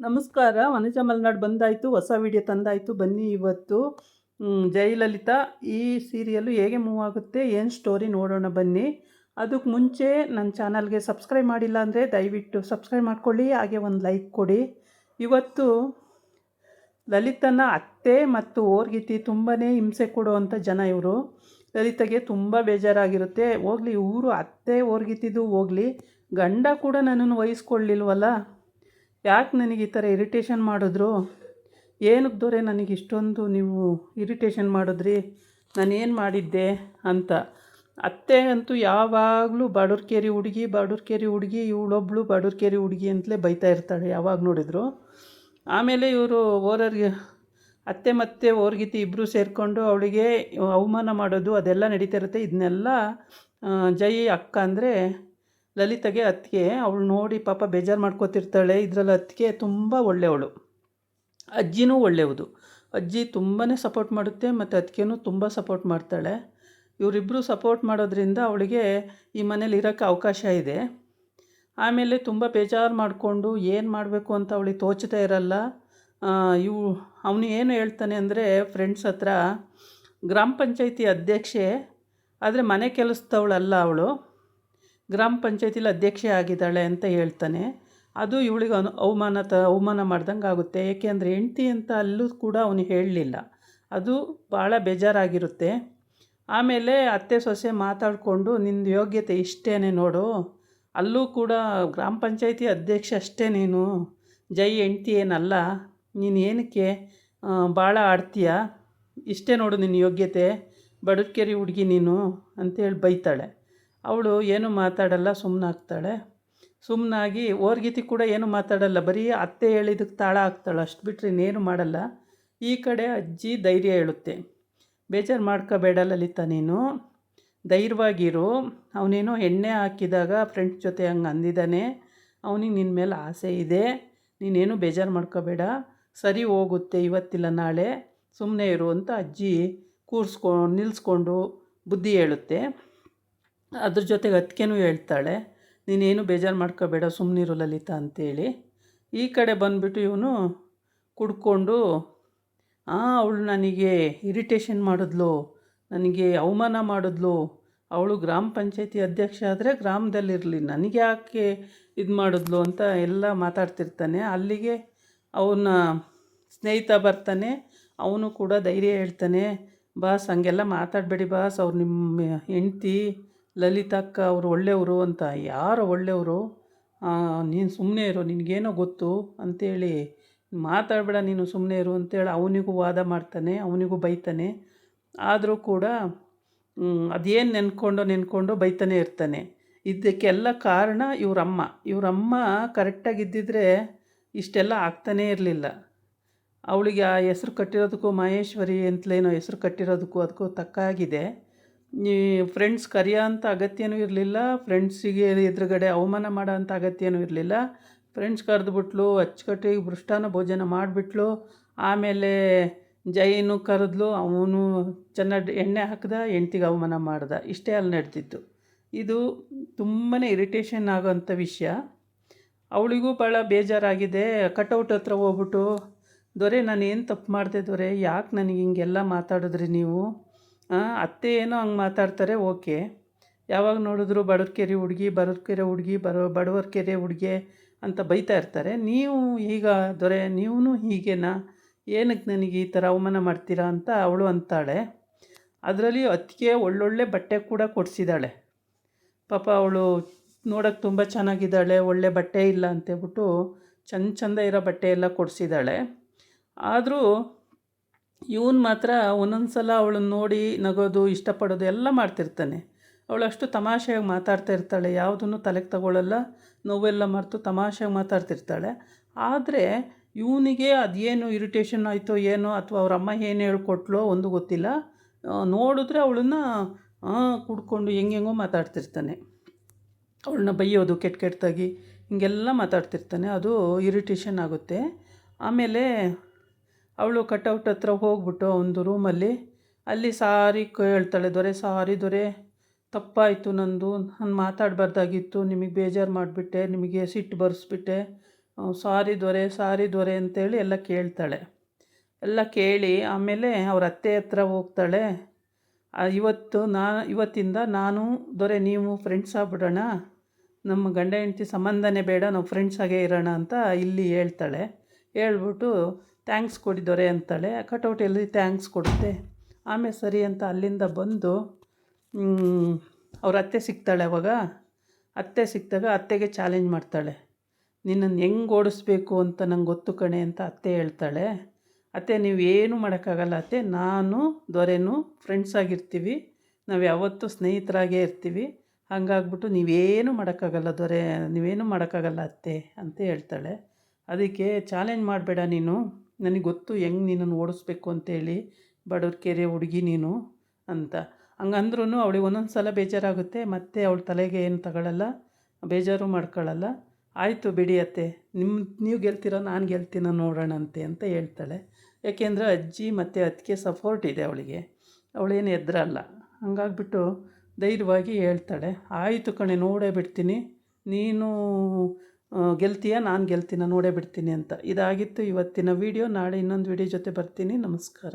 ನಮಸ್ಕಾರ. ವನಜ ಮಲೆನಾಡು ಬಂದಾಯಿತು, ಹೊಸ ವಿಡಿಯೋ ತಂದಾಯಿತು. ಬನ್ನಿ ಇವತ್ತು ಜಯಲಲಿತಾ ಈ ಸೀರಿಯಲ್ಲು ಹೇಗೆ ಮೂವ್ ಆಗುತ್ತೆ, ಏನು ಸ್ಟೋರಿ ನೋಡೋಣ ಬನ್ನಿ. ಅದಕ್ಕೆ ಮುಂಚೆ ನನ್ನ ಚಾನಲ್ಗೆ ಸಬ್ಸ್ಕ್ರೈಬ್ ಮಾಡಿಲ್ಲ ಅಂದರೆ ದಯವಿಟ್ಟು ಸಬ್ಸ್ಕ್ರೈಬ್ ಮಾಡ್ಕೊಳ್ಳಿ, ಹಾಗೆ ಒಂದು ಲೈಕ್ ಕೊಡಿ. ಇವತ್ತು ಲಲಿತನ ಅತ್ತೆ ಮತ್ತು ಓರ್ಗಿತಿ ತುಂಬಾ ಹಿಂಸೆ ಕೊಡುವಂಥ ಜನ ಇವರು. ಲಲಿತೆಗೆ ತುಂಬ ಬೇಜಾರಾಗಿರುತ್ತೆ. ಹೋಗಲಿ ಇವರು ಅತ್ತೆ ಓರ್ಗಿತಿದ್ದು ಹೋಗಲಿ, ಗಂಡ ಕೂಡ ನನ್ನನ್ನು ವಹಿಸ್ಕೊಳ್ಳಿಲ್ವಲ್ಲ, ಯಾಕೆ ನನಗೆ ಈ ಥರ ಇರಿಟೇಷನ್ ಮಾಡಿದ್ರು, ಏನಕ್ಕೆ ದೊರೆ ನನಗೆ ಇಷ್ಟೊಂದು ನೀವು ಇರಿಟೇಷನ್ ಮಾಡಿದ್ರಿ, ನಾನೇನು ಮಾಡಿದ್ದೆ ಅಂತ. ಅತ್ತೆ ಅಂತೂ ಯಾವಾಗಲೂ ಬಡೂರ್ಕೇರಿ ಹುಡುಗಿ ಇವಳೊಬ್ಳು ಬಡೂರ್ಕೇರಿ ಹುಡುಗಿ ಅಂತಲೇ ಬೈತಾ ಇರ್ತಾಳೆ ಯಾವಾಗ ನೋಡಿದ್ರು. ಆಮೇಲೆ ಇವರು ಓರರ್ಗೆ ಅತ್ತೆ ಮತ್ತು ಓರ್ಗಿತಿ ಇಬ್ಬರು ಸೇರಿಕೊಂಡು ಅವಳಿಗೆ ಅವಮಾನ ಮಾಡೋದು ಅದೆಲ್ಲ ನಡೀತಾ ಇರುತ್ತೆ. ಇದನ್ನೆಲ್ಲ ಜೈ ಅಕ್ಕ ಅಂದರೆ ಲಲಿತೆಗೆ ಅತ್ತಿಗೆ ಅವಳು ನೋಡಿ ಪಾಪ ಬೇಜಾರು ಮಾಡ್ಕೋತಿರ್ತಾಳೆ. ಇದರಲ್ಲಿ ಅತ್ತಿಗೆ ತುಂಬ ಒಳ್ಳೆಯವಳು, ಅಜ್ಜಿನೂ ಒಳ್ಳೆಯದು. ಅಜ್ಜಿ ತುಂಬಾ ಸಪೋರ್ಟ್ ಮಾಡುತ್ತೆ ಮತ್ತು ಅತ್ತಿಗೆನೂ ತುಂಬ ಸಪೋರ್ಟ್ ಮಾಡ್ತಾಳೆ. ಇವರಿಬ್ಬರು ಸಪೋರ್ಟ್ ಮಾಡೋದ್ರಿಂದ ಅವಳಿಗೆ ಈ ಮನೇಲಿ ಇರೋಕ್ಕೆ ಅವಕಾಶ ಇದೆ. ಆಮೇಲೆ ತುಂಬ ಬೇಜಾರು ಮಾಡಿಕೊಂಡು ಏನು ಮಾಡಬೇಕು ಅಂತ ಅವಳಿಗೆ ತೋಚ್ತಾ ಇರಲ್ಲ. ಅವನು ಏನು ಹೇಳ್ತಾನೆ ಅಂದರೆ ಫ್ರೆಂಡ್ಸ್ ಹತ್ರ, ಗ್ರಾಮ ಪಂಚಾಯತಿ ಅಧ್ಯಕ್ಷೆ ಆದರೆ ಮನೆ ಕೆಲಸದವಳಲ್ಲ ಅವಳು, ಗ್ರಾಮ ಪಂಚಾಯತಿಲಿ ಅಧ್ಯಕ್ಷೆ ಆಗಿದ್ದಾಳೆ ಅಂತ ಹೇಳ್ತಾನೆ. ಅದು ಇವಳಿಗೆ ಅವಮಾನ ಮಾಡ್ದಂಗೆ ಆಗುತ್ತೆ. ಏಕೆಂದರೆ ಹೆಂಡ್ತಿ ಅಂತ ಅಲ್ಲೂ ಕೂಡ ಅವನು ಹೇಳಲಿಲ್ಲ. ಅದು ಭಾಳ ಬೇಜಾರಾಗಿರುತ್ತೆ. ಆಮೇಲೆ ಅತ್ತೆ ಸೊಸೆ ಮಾತಾಡಿಕೊಂಡು, ನಿಂದು ಯೋಗ್ಯತೆ ಇಷ್ಟೇ ನೋಡು, ಅಲ್ಲೂ ಕೂಡ ಗ್ರಾಮ ಪಂಚಾಯತಿ ಅಧ್ಯಕ್ಷ ಅಷ್ಟೇ ನೀನು, ಜೈ ಹೆಂಡ್ತಿ ಏನಲ್ಲ, ನೀನು ಏನಕ್ಕೆ ಭಾಳ ಆಡ್ತೀಯ, ಇಷ್ಟೇ ನೋಡು ನಿನ್ನ ಯೋಗ್ಯತೆ, ಬಡೂರ್ಕೇರಿ ಹುಡುಗಿ ನೀನು ಅಂತೇಳಿ ಬೈತಾಳೆ. ಅವಳು ಏನು ಮಾತಾಡಲ್ಲ, ಸುಮ್ಮನಾಗ್ತಾಳೆ. ಸುಮ್ಮನಾಗಿ ಓರ್ಗಿತಿ ಕೂಡ ಏನು ಮಾತಾಡಲ್ಲ, ಬರೀ ಅತ್ತೆ ಹೇಳಿದಕ್ಕೆ ತಾಳ ಹಾಕ್ತಾಳೆ, ಅಷ್ಟು ಬಿಟ್ಟರೆ ಇನ್ನೇನು ಮಾಡಲ್ಲ. ಈ ಕಡೆ ಅಜ್ಜಿ ಧೈರ್ಯ ಹೇಳುತ್ತೆ, ಬೇಜಾರು ಮಾಡ್ಕೋಬೇಡ ಲಲಿತಾ, ನೀನು ಧೈರ್ಯವಾಗಿರು, ಅವನೇನೋ ಎಣ್ಣೆ ಹಾಕಿದಾಗ ಫ್ರೆಂಡ್ಸ್ ಜೊತೆ ಹಂಗೆ ಅಂದಿದ್ದಾನೆ, ಅವನಿಗೆ ನಿನ್ನ ಮೇಲೆ ಆಸೆ ಇದೆ, ನೀನೇನು ಬೇಜಾರು ಮಾಡ್ಕೋಬೇಡ, ಸರಿ ಹೋಗುತ್ತೆ ಇವತ್ತಿಲ್ಲ ನಾಳೆ, ಸುಮ್ಮನೆ ಇರು ಅಂತ ಅಜ್ಜಿ ನಿಲ್ಲಿಸ್ಕೊಂಡು ಬುದ್ಧಿ ಹೇಳುತ್ತೆ. ಅದ್ರ ಜೊತೆಗೆ ಅತ್ತಿಗೆನೂ ಹೇಳ್ತಾಳೆ, ನೀನೇನು ಬೇಜಾರು ಮಾಡ್ಕೋಬೇಡ, ಸುಮ್ಮನಿರು ಲಲಿತಾ ಅಂತೇಳಿ. ಈ ಕಡೆ ಬಂದುಬಿಟ್ಟು ಇವನು ಕುಡ್ಕೊಂಡು, ಅವಳು ನನಗೆ ಇರಿಟೇಷನ್ ಮಾಡಿದ್ಲು, ನನಗೆ ಅವಮಾನ ಮಾಡಿದ್ಲು, ಅವಳು ಗ್ರಾಮ ಪಂಚಾಯತಿ ಅಧ್ಯಕ್ಷ ಆದರೆ ಗ್ರಾಮದಲ್ಲಿರಲಿ, ನನಗೆ ಯಾಕೆ ಇದು ಮಾಡಿದ್ಲು ಅಂತ ಎಲ್ಲ ಮಾತಾಡ್ತಿರ್ತಾನೆ. ಅಲ್ಲಿಗೆ ಅವನ ಸ್ನೇಹಿತ ಬರ್ತಾನೆ, ಅವನು ಕೂಡ ಧೈರ್ಯ ಹೇಳ್ತಾನೆ, ಬಾಸ್ ಹಂಗೆಲ್ಲ ಮಾತಾಡಬೇಡಿ ಬಾಸ್, ಅವ್ರು ನಿಮ್ಮ ಹೆಂಡ್ತಿ ಲಲಿತಕ್ಕ ಅವರು ಒಳ್ಳೆಯವರು ಅಂತ. ಯಾರು ಒಳ್ಳೆಯವರು, ನೀನು ಸುಮ್ಮನೆ ಇರು, ನಿನಗೇನೋ ಗೊತ್ತು ಅಂಥೇಳಿ ಮಾತಾಡಬೇಡ, ನೀನು ಸುಮ್ಮನೆ ಇರು ಅಂತೇಳಿ ಅವನಿಗೂ ವಾದ ಮಾಡ್ತಾನೆ, ಅವನಿಗೂ ಬೈತಾನೆ. ಆದರೂ ಕೂಡ ಅದೇನು ನೆನ್ಕೊಂಡು ಬೈತಾನೆ ಇರ್ತಾನೆ. ಇದಕ್ಕೆಲ್ಲ ಕಾರಣ ಇವರಮ್ಮ ಕರೆಕ್ಟಾಗಿದ್ದಿದ್ರೆ ಇಷ್ಟೆಲ್ಲ ಆಗ್ತಾನೇ ಇರಲಿಲ್ಲ. ಅವಳಿಗೆ ಆ ಹೆಸ್ರು ಕಟ್ಟಿರೋದಕ್ಕೂ, ಮಹೇಶ್ವರಿ ಅಂತಲೇನೋ ಹೆಸ್ರು ಕಟ್ಟಿರೋದಕ್ಕೂ ಅದಕ್ಕೂ ತಕ್ಕಾಗಿದೆ. ಈ ಫ್ರೆಂಡ್ಸ್ ಕರೆಯೋ ಅಂಥ ಅಗತ್ಯನೂ ಇರಲಿಲ್ಲ, ಫ್ರೆಂಡ್ಸಿಗೆ ಎದುರುಗಡೆ ಅವಮಾನ ಮಾಡೋ ಅಂಥ ಅಗತ್ಯನೂ ಇರಲಿಲ್ಲ. ಫ್ರೆಂಡ್ಸ್ ಕರೆದುಬಿಟ್ಲು, ಅಚ್ಚುಕಟ್ಟಾಗಿ ಮೃಷ್ಟಾನ್ನ ಭೋಜನ ಮಾಡಿಬಿಟ್ಲು. ಆಮೇಲೆ ಜೈನು ಕರೆದ್ಲು, ಅವನು ಚೆನ್ನಾಗಿ ಎಣ್ಣೆ ಹಾಕಿದ, ಹೆಂಡ್ತಿಗೆ ಅವಮಾನ ಮಾಡ್ದ. ಇಷ್ಟೇ ಅಲ್ಲಿ ನಡೆದಿತ್ತು. ಇದು ತುಂಬಾ ಇರಿಟೇಷನ್ ಆಗೋವಂಥ ವಿಷಯ. ಅವಳಿಗೂ ಭಾಳ ಬೇಜಾರಾಗಿದೆ. ಕಟೌಟ್ ಹತ್ರ ಹೋಗ್ಬಿಟ್ಟು, ದೊರೆ ನಾನೇನು ತಪ್ಪು ಮಾಡಿದೆ ದೊರೆ, ಯಾಕೆ ನನಗೆ ಹಿಂಗೆಲ್ಲ ಮಾತಾಡಿದ್ರಿ ನೀವು, ಅತ್ತೆ ಏನೋ ಹಂಗೆ ಮಾತಾಡ್ತಾರೆ ಓಕೆ, ಯಾವಾಗ ನೋಡಿದ್ರು ಬಡೂರ್ಕೆರೆ ಹುಡುಗಿ ಬಡವರ್ಕೆರೆ ಹುಡುಗಿ ಅಂತ ಬೈತಾ ಇರ್ತಾರೆ, ನೀವು ಈಗ ದೊರೆ ನೀವೂ ಹೀಗೇನಾ, ಏನಕ್ಕೆ ನನಗೆ ಈ ಥರ ಅವಮಾನ ಮಾಡ್ತೀರಾ ಅಂತ ಅವಳು ಅಂತಾಳೆ. ಅದರಲ್ಲಿ ಅತ್ತಿಗೆ ಒಳ್ಳೊಳ್ಳೆ ಬಟ್ಟೆ ಕೂಡ ಕೊಡಿಸಿದ್ದಾಳೆ. ಪಾಪ ಅವಳು ನೋಡೋಕ್ಕೆ ತುಂಬ ಚೆನ್ನಾಗಿದ್ದಾಳೆ, ಒಳ್ಳೆ ಬಟ್ಟೆ ಇಲ್ಲ ಅಂತೇಳ್ಬಿಟ್ಟು ಚಂದ ಇರೋ ಬಟ್ಟೆ ಎಲ್ಲ ಕೊಡಿಸಿದ್ದಾಳೆ. ಆದರೂ ಇವನು ಮಾತ್ರ ಒಂದೊಂದು ಸಲ ಅವಳನ್ನು ನೋಡಿ ನಗೋದು, ಇಷ್ಟಪಡೋದು ಎಲ್ಲ ಮಾಡ್ತಿರ್ತಾನೆ. ಅವಳು ಅಷ್ಟು ತಮಾಷೆಯಾಗಿ ಮಾತಾಡ್ತಾ ಇರ್ತಾಳೆ, ಯಾವುದನ್ನು ತಲೆಗೆ ತಗೊಳ್ಳಲ್ಲ, ನೋವೆಲ್ಲ ಮರೆತು ತಮಾಷೆಯಾಗಿ ಮಾತಾಡ್ತಿರ್ತಾಳೆ. ಆದರೆ ಇವನಿಗೆ ಅದೇನು ಇರಿಟೇಷನ್ ಆಯಿತೋ ಏನೋ, ಅಥವಾ ಅವರಮ್ಮ ಏನು ಹೇಳ್ಕೊಟ್ಲೋ ಒಂದು ಗೊತ್ತಿಲ್ಲ, ನೋಡಿದ್ರೆ ಅವಳನ್ನು ಕುಡ್ಕೊಂಡು ಹೆಂಗೆಂಗೋ ಮಾತಾಡ್ತಿರ್ತಾನೆ. ಅವಳನ್ನ ಬೈಯೋದು ಕೆಟ್ಟದಾಗಿ ಹಿಂಗೆಲ್ಲ ಮಾತಾಡ್ತಿರ್ತಾನೆ. ಅದು ಇರಿಟೇಷನ್ ಆಗುತ್ತೆ. ಆಮೇಲೆ ಅವಳು ಕಟೌಟ್ ಹತ್ರ ಹೋಗ್ಬಿಟ್ಟು ಒಂದು ರೂಮಲ್ಲಿ ಅಲ್ಲಿ ಸಾರಿ ಹೇಳ್ತಾಳೆ, ದೊರೆ ಸಾರಿ ದೊರೆ, ತಪ್ಪಾಯಿತು ನಂದು, ನಾನು ಮಾತಾಡಬಾರ್ದಾಗಿತ್ತು, ನಿಮಗೆ ಬೇಜಾರು ಮಾಡಿಬಿಟ್ಟೆ, ನಿಮಗೆ ಸಿಟ್ಟು ಬರೆಸ್ಬಿಟ್ಟೆ, ಸಾರಿ ದೊರೆ ಅಂತೇಳಿ ಎಲ್ಲ ಕೇಳ್ತಾಳೆ. ಎಲ್ಲ ಕೇಳಿ ಆಮೇಲೆ ಅವ್ರ ಅತ್ತೆ ಹತ್ರ ಹೋಗ್ತಾಳೆ. ಇವತ್ತಿಂದ ನಾನು ದೊರೆ ನೀವು ಫ್ರೆಂಡ್ಸ್ ಆಗ್ಬಿಡೋಣ, ನಮ್ಮ ಗಂಡ ಹೆಂಡತಿ ಸಂಬಂಧನೇ ಬೇಡ, ನಾವು ಫ್ರೆಂಡ್ಸಾಗೇ ಇರೋಣ ಅಂತ ಇಲ್ಲಿ ಹೇಳ್ತಾಳೆ. ಹೇಳ್ಬಿಟ್ಟು ಥ್ಯಾಂಕ್ಸ್ ಕೊಡಿ ದೊರೆ ಅಂತಾಳೆ. ಕಟೌಟಲ್ಲಿ ಥ್ಯಾಂಕ್ಸ್ ಕೊಡುತ್ತೆ. ಆಮೇಲೆ ಸರಿ ಅಂತ ಅಲ್ಲಿಂದ ಬಂದು ಅವ್ರ ಅತ್ತೆ ಸಿಗ್ತಾಳೆ. ಅವಾಗ ಅತ್ತೆ ಸಿಕ್ಕಿದಾಗ ಅತ್ತೆಗೆ ಚಾಲೆಂಜ್ ಮಾಡ್ತಾಳೆ. ನಿನ್ನನ್ನು ಹೆಂಗೆ ಓಡಿಸ್ಬೇಕು ಅಂತ ನಂಗೆ ಗೊತ್ತು ಕಣೆ ಅಂತ ಅತ್ತೆ ಹೇಳ್ತಾಳೆ. ಅತ್ತೆ ನೀವೇನು ಮಾಡೋಕ್ಕಾಗಲ್ಲ ಅತ್ತೆ, ನಾನು ದೊರೆನೂ ಫ್ರೆಂಡ್ಸ್ ಆಗಿರ್ತೀವಿ, ನಾವು ಯಾವತ್ತೂ ಸ್ನೇಹಿತರಾಗೇ ಇರ್ತೀವಿ, ಹಾಗಾಗ್ಬಿಟ್ಟು ನೀವೇನು ಮಾಡೋಕ್ಕಾಗಲ್ಲ ದೊರೆ, ನೀವೇನು ಮಾಡೋಕ್ಕಾಗಲ್ಲ ಅತ್ತೆ ಅಂತ ಹೇಳ್ತಾಳೆ. ಅದಕ್ಕೆ ಚಾಲೆಂಜ್ ಮಾಡಬೇಡ ನೀನು, ನನಗೆ ಗೊತ್ತು ಹೆಂಗೆ ನಿನ್ನನ್ನು ಓಡಿಸ್ಬೇಕು ಅಂತೇಳಿ, ಬಡವ್ರ ಕೆರೆ ಹುಡುಗಿ ನೀನು ಅಂತ. ಹಂಗಂದ್ರೂ ಅವಳಿಗೆ ಒಂದೊಂದು ಸಲ ಬೇಜಾರಾಗುತ್ತೆ. ಮತ್ತು ಅವಳ ತಲೆಗೆ ಏನು ತಗೊಳ್ಳಲ್ಲ, ಬೇಜಾರು ಮಾಡ್ಕೊಳ್ಳಲ್ಲ. ಆಯಿತು ಬಿಡಿ ಅತ್ತೆ, ನೀವು ಗೆಲ್ತೀರೋ ನಾನು ಗೆಲ್ತೀನೋ ನೋಡೋಣಂತೆ ಅಂತ ಹೇಳ್ತಾಳೆ. ಯಾಕೆಂದರೆ ಅಜ್ಜಿ ಮತ್ತು ಅದಕ್ಕೆ ಸಪೋರ್ಟ್ ಇದೆ ಅವಳಿಗೆ, ಅವಳೇನು ಎದ್ರಲ್ಲ. ಹಂಗಾಗ್ಬಿಟ್ಟು ಧೈರ್ಯವಾಗಿ ಹೇಳ್ತಾಳೆ, ಆಯಿತು ಕಣೆ ನೋಡೇ ಬಿಡ್ತೀನಿ, ನೀನು ಗೆಲ್ತೀಯ ನಾನು ಗೆಲ್ತೀನ ನೋಡೇ ಬಿಡ್ತೀನಿ ಅಂತ. ಇದಾಗಿತ್ತು ಇವತ್ತಿನ ವೀಡಿಯೋ. ನಾಳೆ ಇನ್ನೊಂದು ವೀಡಿಯೋ ಜೊತೆ ಬರ್ತೀನಿ. ನಮಸ್ಕಾರ.